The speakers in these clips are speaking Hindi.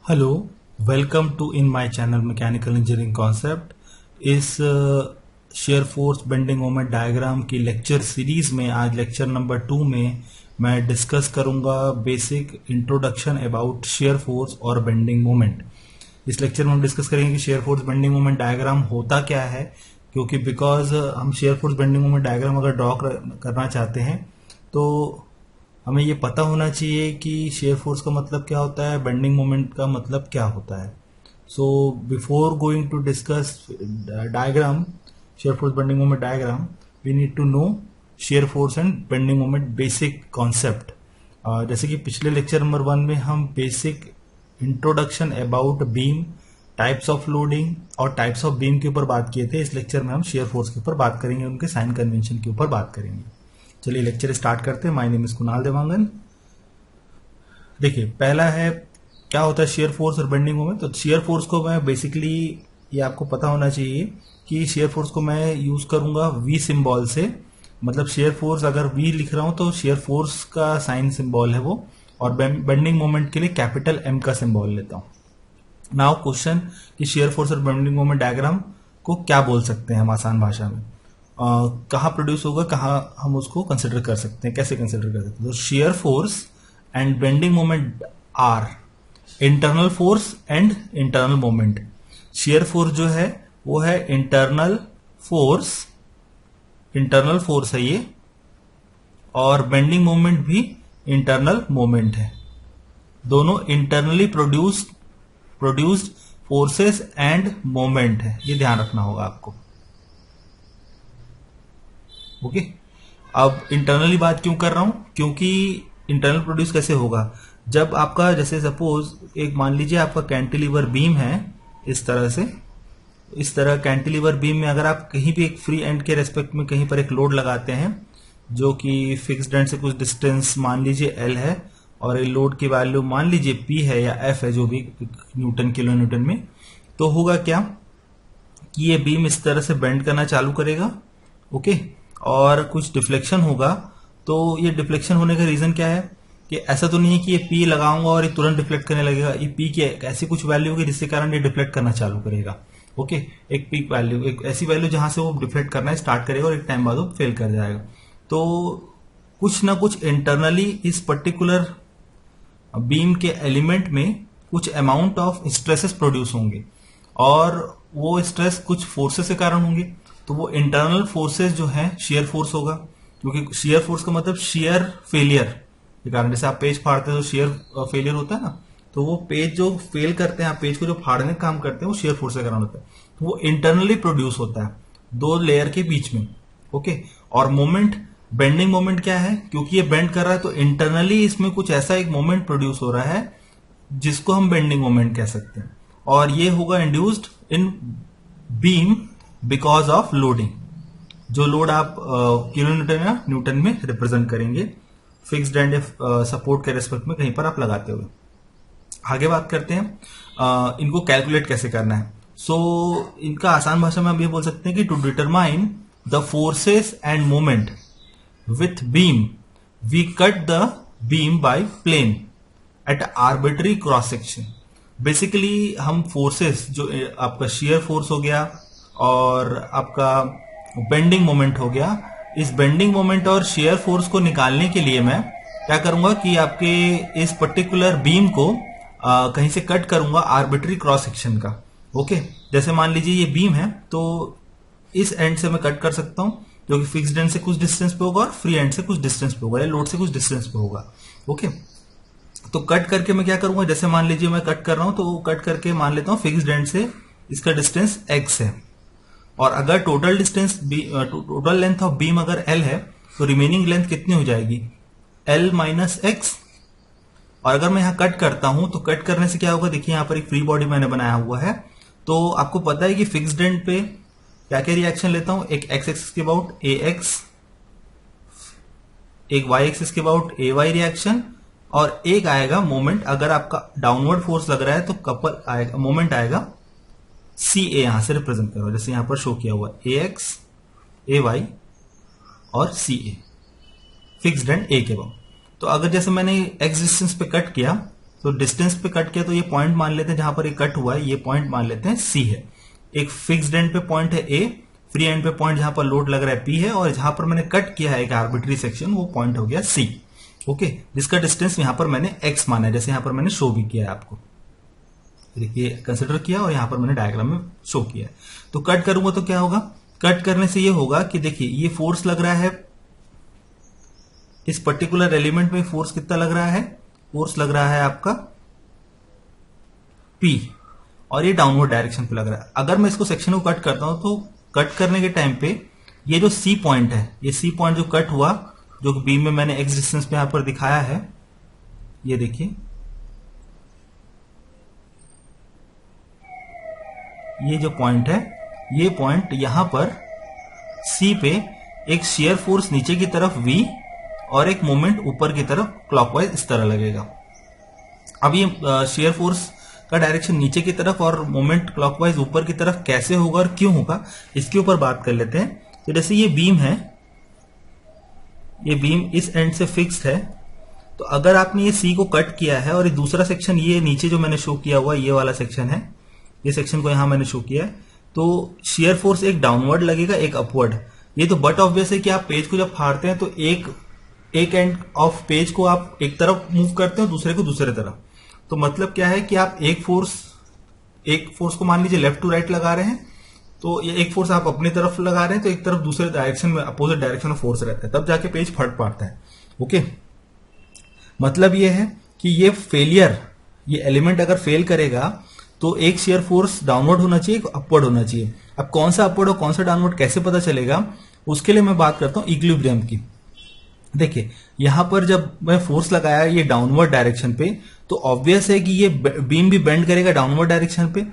Hello, welcome to in my channel mechanical engineering concept. इस shear force bending moment diagram की लेक्चर सीरीज में आज लेक्चर नंबर 2 में मैं डिस्कस करूंगा basic introduction about shear force और बेंडिंग मोमेंट। इस लेक्चर में हम डिस्कस करेंगे कि shear force bending moment diagram होता क्या है, क्योंकि बिकॉज हम shear force bending moment diagram अगर ड्रॉ करना चाहते हैं तो हमें ये पता होना चाहिए कि शेयर फोर्स का मतलब क्या होता है, बेंडिंग मोमेंट का मतलब क्या होता है। So before going to discuss diagram, shear force bending moment diagram, we need to know shear force and bending moment basic concept. जैसे कि पिछले लेक्चर नंबर 1 में हम basic introduction about beam, types of loading और टाइप्स ऑफ बीम के ऊपर बात किए थे। इस लेक्चर में हम शेयर फोर्स के ऊपर बात करेंगे, उनके साइन कन्वेंशन के ऊपर बात करेंगे। चलिए लेक्चर स्टार्ट करते हैं। My name is Kunal Dewangan. देखिए, पहला है क्या होता है शेयर फोर्स और बेंडिंग मोमेंट। तो शेयर फोर्स को मैं बेसिकली, ये आपको पता होना चाहिए कि शेयर फोर्स को मैं यूज करूंगा वी सिंबल से। मतलब शेयर फोर्स अगर वी लिख रहा हूं तो शेयर फोर्स का साइन सिंबल है वो, और बेंडिंग मोमेंट के लिए कैपिटल एम का सिंबल लेता हूं। नाउ क्वेश्चन कि शेयर फोर्स और बेंडिंग मोमेंट डायग्राम को क्या बोल सकते हैं हम आसान भाषा में, कहाँ प्रोड्यूस होगा, कहाँ हम उसको कंसिडर कर सकते हैं, कैसे कंसिडर कर सकते हैं। तो shear force and bending moment are internal force and internal moment. Shear force जो है वो है इंटरनल फोर्स है ये, और बेंडिंग मोमेंट भी इंटरनल मोमेंट है। दोनों internally produced forces and moment है, ये ध्यान रखना होगा आपको। ओके, अब इंटरनली बात क्यों कर रहा हूं, क्योंकि इंटरनल प्रोड्यूस कैसे होगा जब आपका, जैसे सपोज एक मान लीजिए आपका कैंटिलीवर बीम है इस तरह से, इस तरह कैंटिलीवर बीम में अगर आप कहीं भी एक फ्री एंड के रेस्पेक्ट में कहीं पर एक लोड लगाते हैं जो कि फिक्स्ड एंड से कुछ डिस्टेंस मान लीजिए एल है, और ये लोड की वैल्यू मान लीजिए पी है या एफ है, जो भी न्यूटन किलो न्यूटन में, तो होगा क्या कि ये बीम इस तरह से बेंड करना चालू करेगा। ओके, और कुछ डिफ्लेक्शन होगा। तो ये डिफ्लेक्शन होने का रीजन क्या है कि ऐसा तो नहीं है कि ये पी लगाऊंगा और ये तुरंत डिफ्लेक्ट करने लगेगा। ये पी की ऐसी कुछ वैल्यू होगी जिसके कारण ये डिफ्लेक्ट करना चालू करेगा। ओके, एक पीक वैल्यू, एक ऐसी वैल्यू जहां से वो डिफ्लेक्ट करना स्टार्ट करेगा और एक टाइम बाद वो फेल कर जाएगा। तो कुछ ना कुछ इंटरनली इस पर्टिकुलर बीम के एलिमेंट में कुछ अमाउंट ऑफ स्ट्रेसेस प्रोड्यूस होंगे, और वो स्ट्रेस कुछ फोर्सेस के कारण होंगे। तो वो इंटरनल फोर्सेस जो है शेयर फोर्स होगा, क्योंकि शेयर फोर्स का मतलब शेयर फेलियर के कारण, जैसे आप पेज फाड़ते हैं तो शेयर फेलियर होता है ना, तो वो पेज जो फेल करते हैं, आप पेज को जो फाड़ने का काम करते हैं, वो शेयर फोर्स के कारण होता है। तो वो इंटरनली प्रोड्यूस होता है दो लेयर के बीच में। ओके, और मोमेंट, बेंडिंग मोमेंट क्या है, क्योंकि ये बेंड कर रहा है तो इंटरनली इसमें कुछ ऐसा एक मोमेंट प्रोड्यूस हो रहा है जिसको हम बेंडिंग मोमेंट कह सकते हैं, और ये होगा induced in beam because of loading. जो लोड आप किलो न्यूटन या न्यूटन में रिप्रेजेंट करेंगे फिक्स्ड एंड सपोर्ट के रेस्पेक्ट में कहीं पर आप लगाते हुए। आगे बात करते हैं इनको कैलकुलेट कैसे करना है। सो इनका आसान भाषा में हम ये बोल सकते हैं कि to determine the forces and moment with beam we cut the beam by plane at arbitrary cross section. Basically हम फोर्सेस, जो आपका शेयर फोर्स हो गया और आपका बेंडिंग मोमेंट हो गया, इस बेंडिंग मोमेंट और शेयर फोर्स को निकालने के लिए मैं क्या करूंगा कि आपके इस पर्टिकुलर बीम को कहीं से कट करूंगा आर्बिट्री क्रॉस सेक्शन का। ओके, जैसे मान लीजिए ये बीम है तो इस एंड से मैं कट कर सकता हूं, जो कि फिक्स्ड एंड से कुछ डिस्टेंस पे होगा और फ्री एंड से कुछ डिस्टेंस पे होगा, या लोड से कुछ डिस्टेंस पे होगा। ओके, तो कट करके मैं क्या करूंगा, जैसे मान लीजिए मैं कट कर रहा हूं तो कट करके मान लेता हूं फिक्स्ड एंड से इसका डिस्टेंस x है, और अगर total distance total length of beam अगर l है तो रिमेनिंग लेंथ कितनी हो जाएगी, l माइनस एक्स। और अगर मैं यहां कट करता हूं तो कट करने से क्या होगा, देखिए यहां पर एक फ्री बॉडी मैंने बनाया हुआ है, तो आपको पता है कि फिक्स्ड एंड पे क्या क्या रिएक्शन लेता हूं, एक x एक्सिस के अबाउट ax, एक y एक्सिस के अबाउट ay रिएक्शन, और एक आएगा मोमेंट। अगर आपका डाउनवर्ड फोर्स लग रहा है तो कपल आएगा, मोमेंट आएगा सी ए, यहां से रिप्रेजेंट करो, जैसे यहां पर शो किया हुआ ए एक्स, ए वाई और सी ए, फिक्स्ड एंड ए के बाद। तो अगर जैसे मैंने एक्स डिस्टेंस पे कट किया तो डिस्टेंस पे कट किया तो ये पॉइंट मान लेते हैं, जहां पर ये कट हुआ है ये पॉइंट मान लेते हैं सी है। एक फिक्स्ड एंड पे पॉइंट है ए, फ्री एंड पे पॉइंट जहां पर लोड लग रहा है पी है, और जहां पर मैंने कट किया है एक आर्बिट्री सेक्शन वो पॉइंट हो गया सी। ओके, जिसका डिस्टेंस यहां पर मैंने एक्स माना है, जैसे यहां पर मैंने शो भी किया है आपको, देखिए कंसिडर किया और यहां पर मैंने डायग्राम में शो किया है। तो कट करूंगा तो क्या होगा, कट करने से ये होगा कि देखिए ये फोर्स लग रहा है, इस पर्टिकुलर एलिमेंट में फोर्स कितना लग रहा है, फोर्स लग रहा है आपका P, और ये डाउनवर्ड डायरेक्शन पे लग रहा है। अगर मैं इसको सेक्शन को कट करता हूं तो कट करने के टाइम पे ये जो C पॉइंट है, ये C पॉइंट जो कट हुआ, जो बीम में मैंने एक्स डिस्टेंस पे यहां पर दिखाया है, ये देखिए ये जो पॉइंट है, ये पॉइंट यहां पर C पे एक शेयर फोर्स नीचे की तरफ V और एक मोमेंट ऊपर की तरफ क्लॉकवाइज इस तरह लगेगा। अब ये शेयर फोर्स का डायरेक्शन नीचे की तरफ और मोमेंट क्लॉकवाइज ऊपर की तरफ कैसे होगा और क्यों होगा, इसके ऊपर बात कर लेते हैं। तो जैसे ये बीम है, ये बीम इस एंड से फिक्स्ड है, तो अगर आपने ये सी को कट किया है और ये दूसरा सेक्शन ये नीचे जो मैंने शो किया हुआ ये वाला सेक्शन है, ये सेक्शन को यहां मैंने शो किया है, तो शेयर फोर्स एक डाउनवर्ड लगेगा एक अपवर्ड। ये तो बट ऑब्वियस है कि आप पेज को जब फाड़ते हैं तो एक एंड ऑफ पेज को आप एक तरफ मूव करते हो, दूसरे को दूसरे तरफ। तो मतलब क्या है कि आप एक फोर्स को मान लीजिए लेफ्ट टू राइट लगा रहे हैं, तो ये एक फोर्स आप अपनी तरफ लगा रहे हैं तो एक तरफ दूसरे डायरेक्शन में अपोजिट डायरेक्शन में फोर्स रहता है, तब जाके पेज फट पाता है। ओके, मतलब ये है कि ये फेलियर, ये एलिमेंट अगर फेल करेगा तो एक शेयर फोर्स डाउनवर्ड होना चाहिए, एक अपवर्ड होना चाहिए। अब कौन सा अपवर्ड और कौन सा डाउनवर्ड कैसे पता चलेगा, उसके लिए मैं बात करता हूं इक्विलिब्रियम की। देखिए यहां पर जब मैं फोर्स लगाया ये डाउनवर्ड डायरेक्शन पे, तो ऑब्वियस है कि ये बीम भी बेंड करेगा डाउनवर्ड डायरेक्शन पे,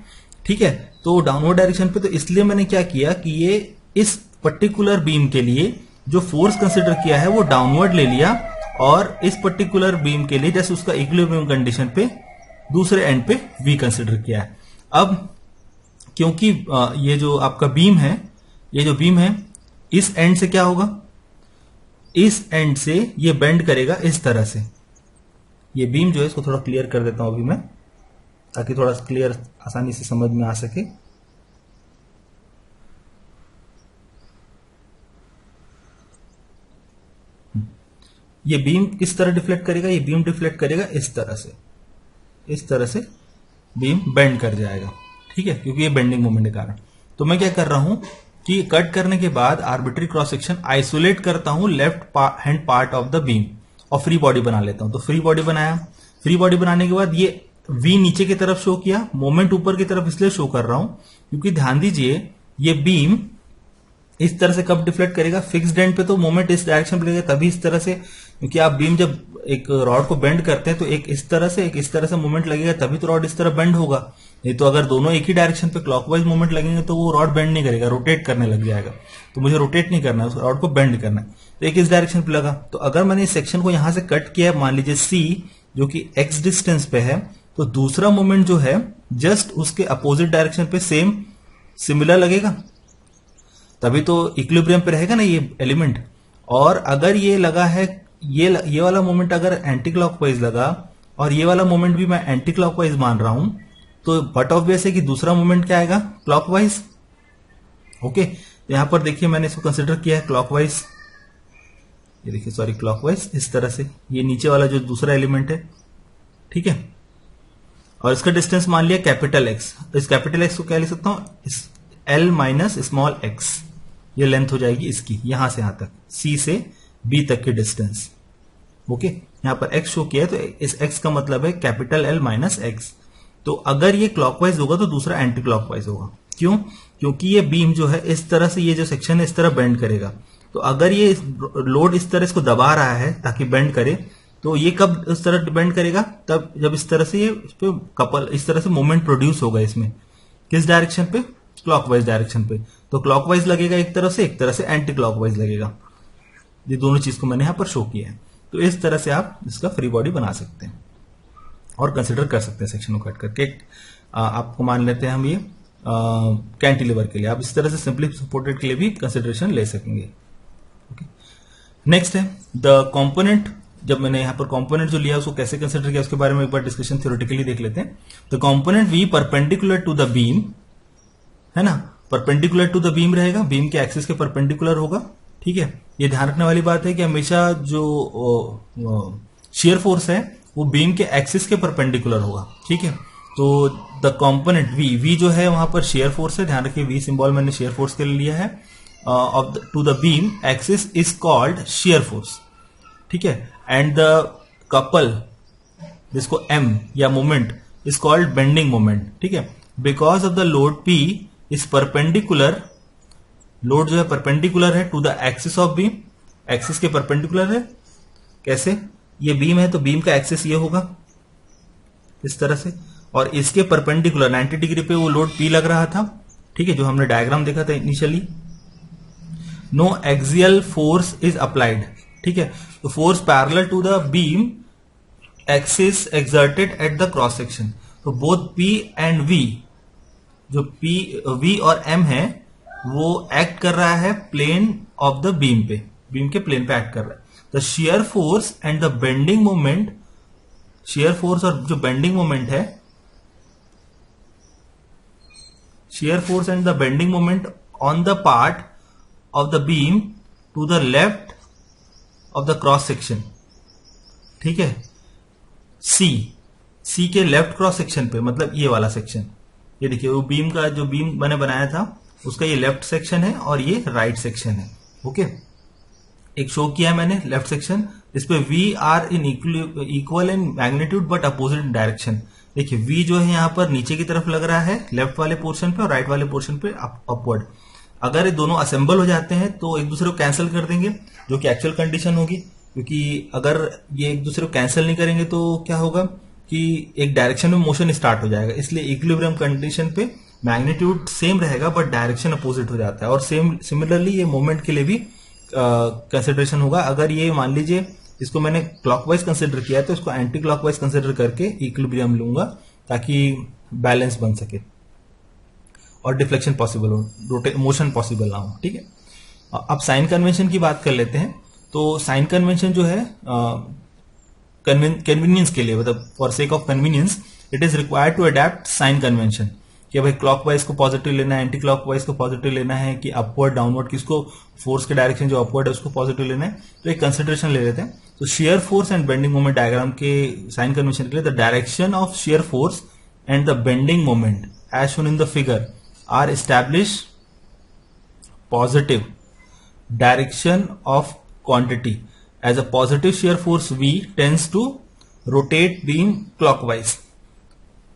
ठीक है। तो डाउनवर्ड डायरेक्शन पे, तो इसलिए मैंने क्या किया कि ये इस पर्टिकुलर बीम के लिए जो फोर्स कंसिडर किया है वो डाउनवर्ड ले लिया, और इस पर्टिकुलर बीम के लिए जैसे उसका इक्विलिब्रियम कंडीशन पे दूसरे एंड पे वी कंसिडर किया है। अब क्योंकि ये जो आपका बीम है, ये जो बीम है इस एंड से क्या होगा, इस एंड से ये बेंड करेगा इस तरह से। ये बीम जो है इसको थोड़ा क्लियर कर देता हूं अभी मैं, ताकि थोड़ा क्लियर आसानी से समझ में आ सके। ये बीम किस तरह डिफ्लेक्ट करेगा, ये बीम डिफ्लेक्ट करेगा इस तरह से, इस तरह से बीम बेंड कर जाएगा, ठीक है, क्योंकि ये बेंडिंग मोमेंट के कारण। तो मैं क्या कर रहा हूं कि कट करने के बाद आर्बिट्री क्रॉस सेक्शन आइसोलेट करता हूं left hand part of the beam और फ्री बॉडी बना लेता हूं। तो फ्री बॉडी बनाया, फ्री बॉडी बनाने के बाद ये वी नीचे की तरफ शो किया, मोमेंट ऊपर की तरफ इसलिए शो कर रहा हूं क्योंकि ध्यान दीजिए ये बीम इस तरह से कब डिफ्लेक्ट करेगा, फिक्स्ड एंड पे तो मोमेंट इस डायरेक्शन पे लगेगा, तभी इस तरह से, क्योंकि आप बीम जब एक रॉड को बेंड करते हैं तो एक इस तरह से एक इस तरह से मूवमेंट लगेगा, तभी तो रॉड इस तरह बेंड होगा। नहीं तो अगर दोनों एक ही डायरेक्शन पे क्लॉकवाइज मूवमेंट लगेंगे तो वो रॉड बेंड नहीं करेगा, रोटेट करने लग जाएगा। तो मुझे रोटेट नहीं करना है, उस रॉड को बेंड करना है, तो एक इस डायरेक्शन पे लगा। तो अगर मैंने इस सेक्शन को यहां से कट किया है, मान लीजिए सी जो कि एक्स डिस्टेंस पे है, तो दूसरा मोमेंट जो है जस्ट उसके अपोजिट डायरेक्शन पे सेम सिमिलर लगेगा, तभी तो इक्विलिब्रियम पे रहेगा ना ये एलिमेंट। और अगर ये लगा है, ये वाला मोमेंट अगर एंटी क्लॉकवाइज लगा और ये वाला मोमेंट भी मैं एंटी क्लॉकवाइज मान रहा हूं, तो बट ऑब्वियस है कि दूसरा मोमेंट क्या आएगा, क्लॉकवाइज। ओके, यहां पर देखिए मैंने इसको कंसिडर किया है क्लॉकवाइज, ये देखिए सॉरी क्लॉकवाइज इस तरह से, ये नीचे वाला जो दूसरा एलिमेंट है, ठीक है, और इसका डिस्टेंस मान लिया कैपिटल एक्स। इस कैपिटल एक्स को क्या लिख सकता हूं, इस एल माइनस स्मॉल एक्स, ये लेंथ हो जाएगी इसकी, यहां से यहां तक, सी से बी तक की डिस्टेंस। ओके, यहां पर एक्स शो किया है तो इस एक्स का मतलब है कैपिटल एल माइनस एक्स। तो अगर ये क्लॉकवाइज होगा तो दूसरा एंटी क्लॉकवाइज होगा। क्यों, क्योंकि ये बीम जो है इस तरह से, ये जो सेक्शन है इस तरह बेंड करेगा। तो अगर ये लोड इस तरह इसको दबा रहा है ताकि बेंड करे, तो ये कब इस तरह बेंड करेगा, तब जब इस तरह से ये इस पे कपल इस तरह से मोमेंट प्रोड्यूस होगा इसमें, किस डायरेक्शन पे, क्लॉकवाइज डायरेक्शन पे। तो क्लॉकवाइज लगेगा एक तरह से एंटी क्लॉकवाइज लगेगा। ये दोनों चीज को मैंने यहां पर शो किया है। तो इस तरह से आप इसका फ्री बॉडी बना सकते हैं और कंसिडर कर सकते हैं सेक्शन को कट करके। आपको मान लेते हैं हम ये कैंटिलीवर के लिए, आप इस तरह से सिंपली सपोर्टेड के लिए भी कंसिडरेशन ले सकेंगे। ओके, नेक्स्ट है द कंपोनेंट जब मैंने यहाँ पर कंपोनेंट जो लिया उसको कैसे कंसिडर किया उसके बारे में एक बार डिस्कशन थ्योरेटिकली देख लेते हैं। तो component V perpendicular to the beam, है ना, परपेंडिकुलर टू द बीम रहेगा, बीम के एक्सिस के परपेंडिकुलर होगा। ठीक है, ये ध्यान रखने वाली बात है कि हमेशा जो शियर फोर्स है वो बीम के एक्सिस के परपेंडिकुलर होगा। ठीक है, तो द कंपोनेंट वी जो है वहां पर शेयर फोर्स है, ध्यान रखिए वी सिंबल मैंने शेयर फोर्स के लिए लिया है, of to the beam axis is called shear force. ठीक है, एंड द कपल जिसको एम या moment is called bending moment. ठीक है, because of the load P is perpendicular, load जो है परपेंडिकुलर है to the axis of beam, axis के परपेंडिकुलर है। कैसे, ये बीम है तो बीम का एक्सिस ये होगा इस तरह से, और इसके परपेंडिकुलर 90 डिग्री पे वो लोड पी लग रहा था। ठीक है, जो हमने डायग्राम देखा था initially. No axial force is applied. ठीक है, तो force parallel to the beam axis exerted at the cross section. तो बोथ पी एंड वी, जो पी वी और एम है वो एक्ट कर रहा है प्लेन ऑफ द बीम पे, बीम के प्लेन पे एक्ट कर रहा है। The shear force and the bending moment, shear force और जो बेंडिंग मोमेंट है, shear force and the bending moment on the part of the beam to the left of the cross section। ठीक है, सी के लेफ्ट क्रॉस सेक्शन पे, मतलब ये वाला सेक्शन, ये देखिए वो बीम का जो बीम मैंने बनाया था उसका ये लेफ्ट सेक्शन है और ये राइट सेक्शन है। ओके, एक शो किया है मैंने लेफ्ट सेक्शन, इस पे V are in equal in magnitude but opposite direction. देखिए वी जो है यहाँ पर नीचे की तरफ लग रहा है लेफ्ट वाले पोर्शन पे और राइट वाले पोर्शन पे अपवर्ड। अगर ये दोनों असेंबल हो जाते हैं तो एक दूसरे को कैंसिल कर देंगे, जो कि एक्चुअल कंडीशन होगी, क्योंकि अगर ये एक दूसरे को कैंसिल नहीं करेंगे तो क्या होगा कि एक डायरेक्शन में मोशन स्टार्ट हो जाएगा। इसलिए इक्विलिब्रियम कंडीशन पे मैग्नीट्यूड सेम रहेगा बट डायरेक्शन अपोजिट हो जाता है। और सेम सिमिलरली ये मोमेंट के लिए भी कंसिडरेशन होगा। अगर ये मान लीजिए इसको मैंने क्लॉकवाइज कंसिडर किया है तो इसको एंटी क्लॉकवाइज कंसिडर करके इक्विलिब्रियम लूंगा ताकि बैलेंस बन सके और डिफ्लेक्शन पॉसिबल हो, मोशन पॉसिबल ना हो। ठीक है, अब साइन कन्वेंशन की बात कर लेते हैं। तो साइन कन्वेंशन जो है कन्वीनियंस के लिए, मतलब for sake of convenience it is required to adept sign convention कि भाई क्लॉकवाइज को पॉजिटिव लेना है, एंटी क्लॉकवाइज को पॉजिटिव लेना है, कि अपवर्ड डाउनवर्ड किसको फोर्स के डायरेक्शन जो अपवर्ड है उसको पॉजिटिव लेना है। तो एक कंसिडरेशन ले लेते हैं। तो shear force and bending moment diagram के साइन कन्वेंशन के लिए the direction of shear force and the bending moment as shown in the figure are establish positive direction of quantity as a positive shear force V tends to rotate beam clockwise.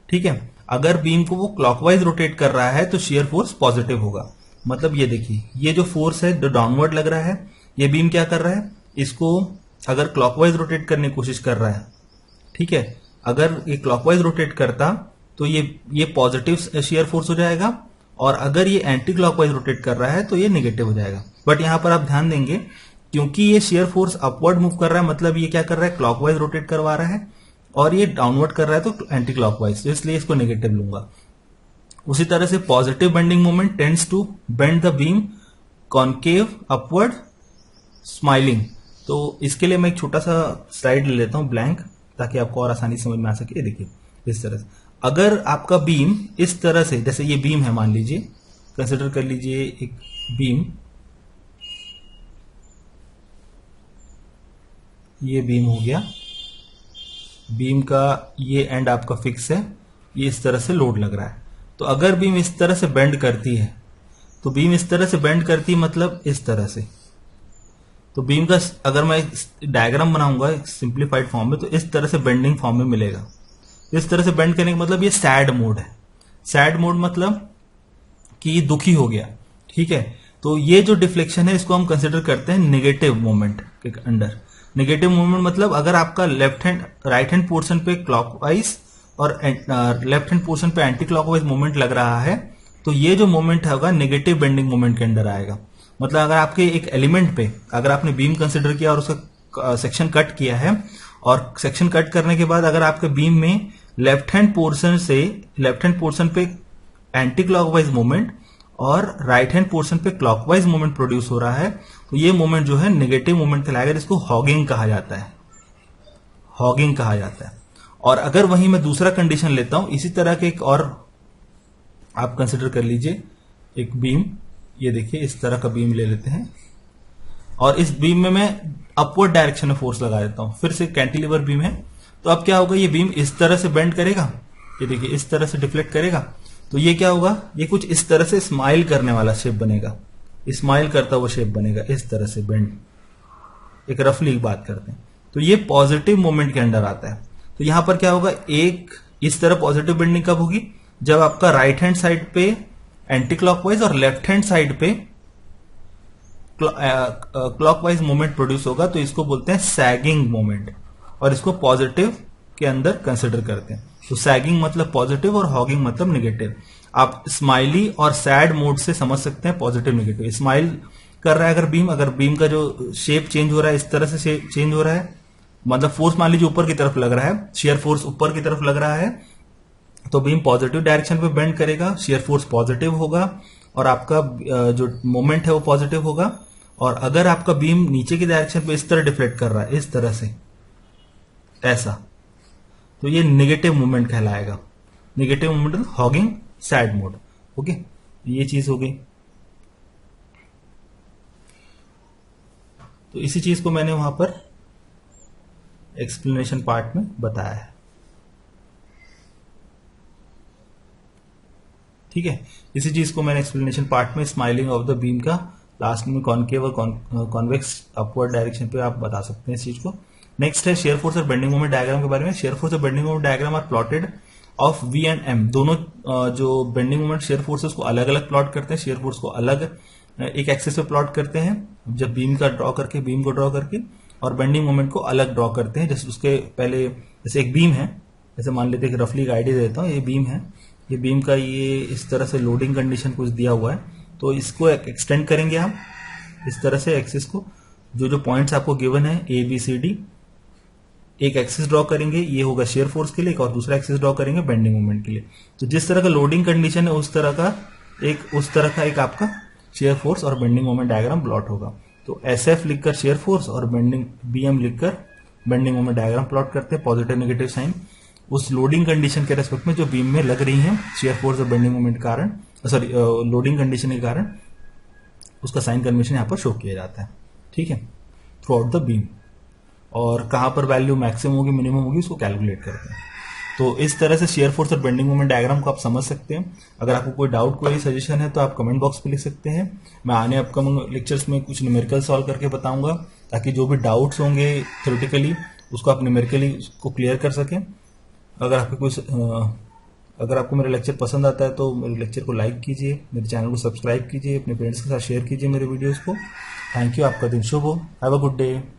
ठीक है, अगर बीम को वो क्लॉकवाइज रोटेट कर रहा है तो शेयर फोर्स पॉजिटिव होगा। मतलब ये देखिए ये जो फोर्स है जो डाउनवर्ड लग रहा है, ये बीम क्या कर रहा है, इसको अगर क्लॉकवाइज रोटेट करने की कोशिश कर रहा है। ठीक है, अगर ये क्लॉकवाइज रोटेट करता तो ये पॉजिटिव शेयर फोर्स हो जाएगा, और अगर ये एंटी क्लॉकवाइज रोटेट कर रहा है तो ये नेगेटिव हो जाएगा। बट यहां पर आप ध्यान देंगे क्योंकि ये शेयर फोर्स अपवर्ड मूव कर रहा है, मतलब ये क्या कर रहा है, क्लॉकवाइज रोटेट करवा रहा है, और ये डाउनवर्ड कर रहा है तो एंटी क्लॉकवाइज, तो इसलिए इसको नेगेटिव लूंगा। उसी तरह से positive bending moment tends to bend the beam concave upward smiling. तो इसके लिए मैं एक छोटा सा स्लाइड ले लेता हूं ब्लैंक, ताकि आपको और आसानी समझ में आ सके। देखिए इस तरह से अगर आपका बीम इस तरह से, जैसे ये बीम है, मान लीजिए कंसिडर कर लीजिए एक बीम, ये बीम हो गया, बीम का ये एंड आपका फिक्स है, ये इस तरह से लोड लग रहा है। तो अगर बीम इस तरह से बेंड करती है, तो बीम इस तरह से बेंड करती है मतलब इस तरह से, तो बीम का अगर मैं डायग्राम बनाऊंगा सिंप्लीफाइड फॉर्म में तो इस तरह से बेंडिंग फॉर्म में मिलेगा। इस तरह से बेंड करने का मतलब ये सैड मोड है। सैड मोड मतलब कि ये दुखी हो गया। ठीक है, तो ये जो डिफ्लेक्शन है इसको हम कंसिडर करते हैं नेगेटिव मोमेंट के अंडर। नेगेटिव मोमेंट मतलब अगर आपका left hand right hand portion पे क्लॉकवाइज और लेफ्ट हैंड पोर्शन पे एंटी क्लॉकवाइज मोमेंट लग रहा है, तो ये जो मोमेंट होगा नेगेटिव बेंडिंग मोमेंट के अंडर आएगा। मतलब अगर आपके एक एलिमेंट पे अगर आपने बीम कंसिडर किया और उसका सेक्शन कट किया है, और सेक्शन कट करने के बाद अगर आपके बीम में लेफ्ट हैंड पोर्शन पे एंटी क्लॉकवाइज मोमेंट और राइट हैंड पोर्शन पे क्लॉकवाइज मोमेंट प्रोड्यूस हो रहा है, तो ये मोमेंट जो है नेगेटिव मोमेंट कहलाएगा, जिसको हॉगिंग कहा जाता है। हॉगिंग कहा जाता है। और अगर वहीं मैं दूसरा कंडीशन लेता हूं, इसी तरह के एक और आप कंसिडर कर लीजिए, एक बीम, ये देखिए इस तरह का बीम ले लेते हैं और इस बीम में मैं अपवर्ड डायरेक्शन में फोर्स लगा देता हूं, फिर से कैंटिलीवर बीम है। तो अब क्या होगा, ये बीम इस तरह से बेंड करेगा, ये देखिए इस तरह से डिफ्लेक्ट करेगा, तो ये क्या होगा, ये कुछ इस तरह से स्माइल करने वाला शेप बनेगा, स्माइल करता हुआ शेप बनेगा, इस तरह से बेंड, एक रफली बात करते हैं। तो ये पॉजिटिव मोमेंट के अंडर आता है। तो यहां पर क्या होगा, एक इस तरह पॉजिटिव बेंडिंग कब होगी, जब आपका राइट हैंड साइड पे एंटी क्लॉकवाइज और लेफ्ट हैंड साइड पे क्लॉकवाइज मोमेंट प्रोड्यूस होगा, तो इसको बोलते हैं सैगिंग मोमेंट, और इसको पॉजिटिव के अंदर कंसिडर करते हैं। तो सैगिंग मतलब पॉजिटिव और हॉगिंग मतलब नेगेटिव। आप स्माइली और सैड मोड से समझ सकते हैं पॉजिटिव नेगेटिव। स्माइल कर रहा है अगर बीम का जो शेप चेंज हो रहा है, इस तरह से शेप चेंज हो रहा है, मतलब फोर्स मान लीजिए ऊपर की तरफ लग रहा है, शेयर फोर्स ऊपर की तरफ लग रहा है, तो बीम पॉजिटिव डायरेक्शन पे बेंड करेगा, शेयर फोर्स पॉजिटिव होगा और आपका जो मोमेंट है वो पॉजिटिव होगा। और अगर आपका बीम नीचे की डायरेक्शन पे इस तरह डिफ्लेक्ट कर रहा है, इस तरह से ऐसा, तो ये नेगेटिव मूवमेंट कहलाएगा। Negative movement hugging sad mode. Okay, ये चीज हो गई। तो इसी चीज को मैंने वहां पर एक्सप्लेनेशन पार्ट में बताया है। ठीक है, इसी चीज को मैंने एक्सप्लेनेशन पार्ट में स्माइलिंग ऑफ द बीम का लास्ट में कॉनकेव और कॉन्वेक्स अपवर्ड डायरेक्शन पे आप बता सकते हैं इस चीज को। नेक्स्ट है शेयर फोर्स और बेंडिंग मोमेंट डायग्राम के बारे में। शेयर फोर्स और bending moment diagram are plotted of V and M. दोनों जो बेंडिंग मोमेंट शेयर फोर्सेस को अलग अलग प्लॉट करते हैं, शेयर फोर्स को अलग एक एक्सिस पे प्लॉट करते हैं जब बीम को ड्रॉ करके, और बेंडिंग मोमेंट को अलग ड्रॉ करते हैं। जैसे उसके पहले जैसे एक बीम है, जैसे मान लेते हैं कि रफली एक आइडिया देता हूँ, ये बीम है, ये बीम का ये इस तरह से लोडिंग कंडीशन कुछ दिया हुआ है, तो इसको एक्सटेंड करेंगे हम इस तरह से एक्सिस को, जो पॉइंट्स आपको गिवन है ए बी सी डी, एक एक्सिस ड्रॉ करेंगे, ये होगा शेयर फोर्स के लिए, और दूसरा एक्सिस ड्रॉ करेंगे बेंडिंग मोमेंट के लिए। तो जिस तरह का लोडिंग कंडीशन है उस तरह का एक आपका शेयर फोर्स और बेंडिंग मोमेंट डायग्राम प्लॉट होगा। तो SF लिखकर शेयर फोर्स और BM लिखकर बेंडिंग मोमेंट डायग्राम प्लॉट करते हैं, पॉजिटिव नेगेटिव साइन उस लोडिंग कंडीशन के रेस्पेक्ट में जो बीम में लग रही है शेयर फोर्स और बेंडिंग मोमेंट कारण, लोडिंग कंडीशन के कारण उसका साइन कन्वेंशन यहाँ पर शो किया जाता है। ठीक है, थ्रू आउट द बीम, और कहां पर वैल्यू मैक्सिमम होगी मिनिमम होगी उसको कैलकुलेट करते हैं। तो इस तरह से शेयर फोर्स और बेंडिंग मोमेंट डायग्राम को आप समझ सकते हैं। अगर आपको कोई डाउट, कोई सजेशन है तो आप कमेंट बॉक्स पे लिख सकते हैं। मैं आने अपकमिंग लेक्चर्स में कुछ न्यूमेरिकल सॉल्व करके बताऊंगा, ताकि जो भी डाउट्स होंगे थ्योरेटिकली उसको आप न्यूमेरिकली उसको क्लियर कर सकें। अगर आपको मेरा लेक्चर पसंद आता है तो मेरे लेक्चर को लाइक कीजिए, मेरे चैनल को सब्सक्राइब कीजिए, अपने फ्रेंड्स के साथ शेयर कीजिए मेरे वीडियोस को। थैंक यू, आपका दिन शुभ हो। Have a good day.